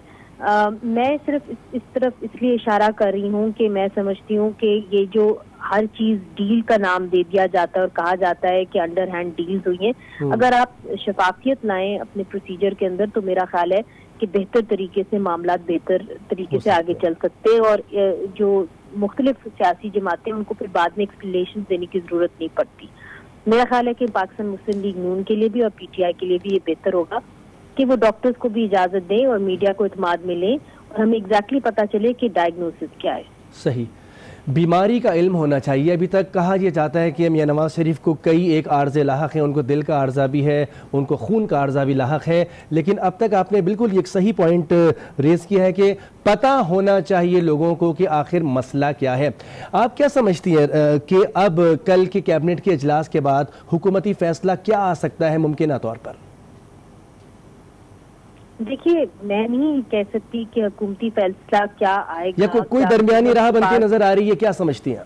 میں صرف اس طرف اس لیے اشارہ کر رہی ہوں کہ میں سمجھتی ہوں کہ یہ جو ہر چیز ڈیل کا نام دے دیا جاتا ہے اور کہا جاتا ہے کہ انڈر ہینڈ ڈیلز ہوئی ہیں, اگر آپ شفافیت لائیں اپنے پروسیجر کے اندر تو میرا خیال ہے کہ بہتر طریقے سے معاملات بہتر طریقے سے آگے چل سکتے, اور جو مختلف سیاسی جماعتیں ان کو پھر بعد میں ایکسپلینیشن دینے کی ضرورت نہیں پڑتی. میرا خیال ہے کہ پاکستان مسلم لیگ نون کے لیے بھی اور پی ٹی آئی کے لیے بھی یہ بہتر ہوگا کہ وہ ڈاکٹرز کو بھی اجازت دیں اور میڈیا کو اعتماد میں لیں, اور ہمیں ایگزیکٹلی پتہ چلے کہ ڈائگنوسس کیا ہے. صحیح, بیماری کا علم ہونا چاہیے. ابھی تک کہا یہ جاتا ہے کہ میاں نواز شریف کو کئی ایک عارضے لاحق ہیں, ان کو دل کا عارضہ بھی ہے, ان کو خون کا عارضہ بھی لاحق ہے, لیکن اب تک آپ نے بالکل ایک صحیح پوائنٹ ریز کیا ہے کہ پتہ ہونا چاہیے لوگوں کو کہ آخر مسئلہ کیا ہے. آپ کیا سمجھتی ہیں کہ اب کل کے کیبنٹ کے اجلاس کے بعد حکومتی فیصلہ کیا آ سکتا ہے ممکنہ طور پر؟ دیکھیے, میں نہیں کہہ سکتی کہ حکومتی فیصلہ کیا آئے گا, یا کوئی درمیانی راہ بنتی نظر آ رہی ہے, کیا سمجھتی ہیں؟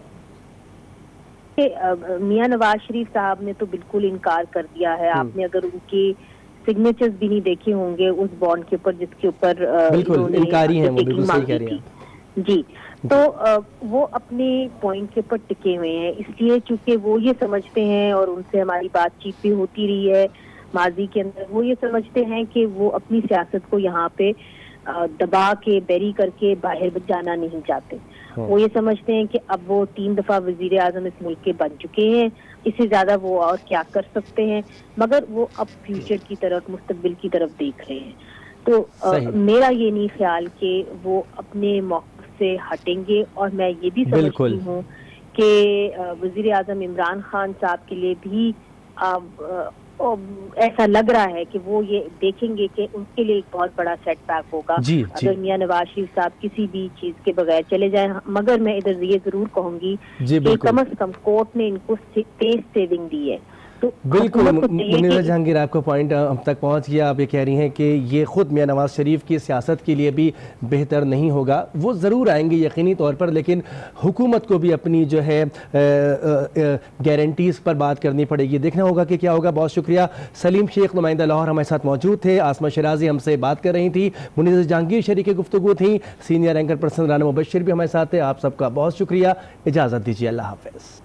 میاں نواز شریف صاحب نے تو بالکل انکار کر دیا ہے. آپ نے اگر ان کے سگنیچرز بھی نہیں دیکھے ہوں گے اس بانڈ کے اوپر جس کے اوپر بالکل انکاری ہیں, وہ بالکل صحیح کہہ رہی ہیں جی, تو وہ اپنے پوائنٹ کے اوپر ٹکے ہوئے ہیں, اس لیے چونکہ وہ یہ سمجھتے ہیں, اور ان سے ہماری بات چیت بھی ہوتی رہی ہے ماضی کے اندر, وہ یہ سمجھتے ہیں کہ وہ اپنی سیاست کو یہاں پہ دبا کے بیری کر کے باہر جانا نہیں چاہتے. وہ یہ سمجھتے ہیں کہ اب وہ 3 دفعہ وزیر اعظم اس ملک کے بن چکے ہیں, اس سے زیادہ وہ اور کیا کر سکتے ہیں, مگر وہ اب فیوچر کی طرف, مستقبل کی طرف دیکھ رہے ہیں. تو میرا یہ نہیں خیال کہ وہ اپنے موقف سے ہٹیں گے, اور میں یہ بھی سمجھتی ہوں کہ وزیر اعظم عمران خان صاحب کے لیے بھی ایسا لگ رہا ہے کہ وہ یہ دیکھیں گے کہ ان کے لیے ایک بہت بڑا سیٹ بیک ہوگا اگر میاں نواز شریف صاحب کسی بھی چیز کے بغیر چلے جائیں. مگر میں ادھر یہ ضرور کہوں گی کہ کم از کم کورٹ نے ان کو تیز سیونگ دی ہے. بالکل منیرہ جہانگیر آپ کا پوائنٹ ہم تک پہنچ گیا. آپ یہ کہہ رہی ہیں کہ یہ خود میاں نواز شریف کی سیاست کے لیے بھی بہتر نہیں ہوگا. وہ ضرور آئیں گے یقینی طور پر, لیکن حکومت کو بھی اپنی جو ہے گارنٹیز پر بات کرنی پڑے گی. دیکھنا ہوگا کہ کیا ہوگا. بہت شکریہ. سلیم شیخ نمائندہ لاہور ہمارے ساتھ موجود تھے. آسمہ شیرازی ہم سے بات کر رہی تھی. منیرہ جہانگیر شریک گفتگو تھیں. سینئر اینکر پرسن رانا مبشر بھی ہمارے ساتھ تھے. آپ سب کا بہت شکریہ. اجازت دیجیے. اللہ حافظ.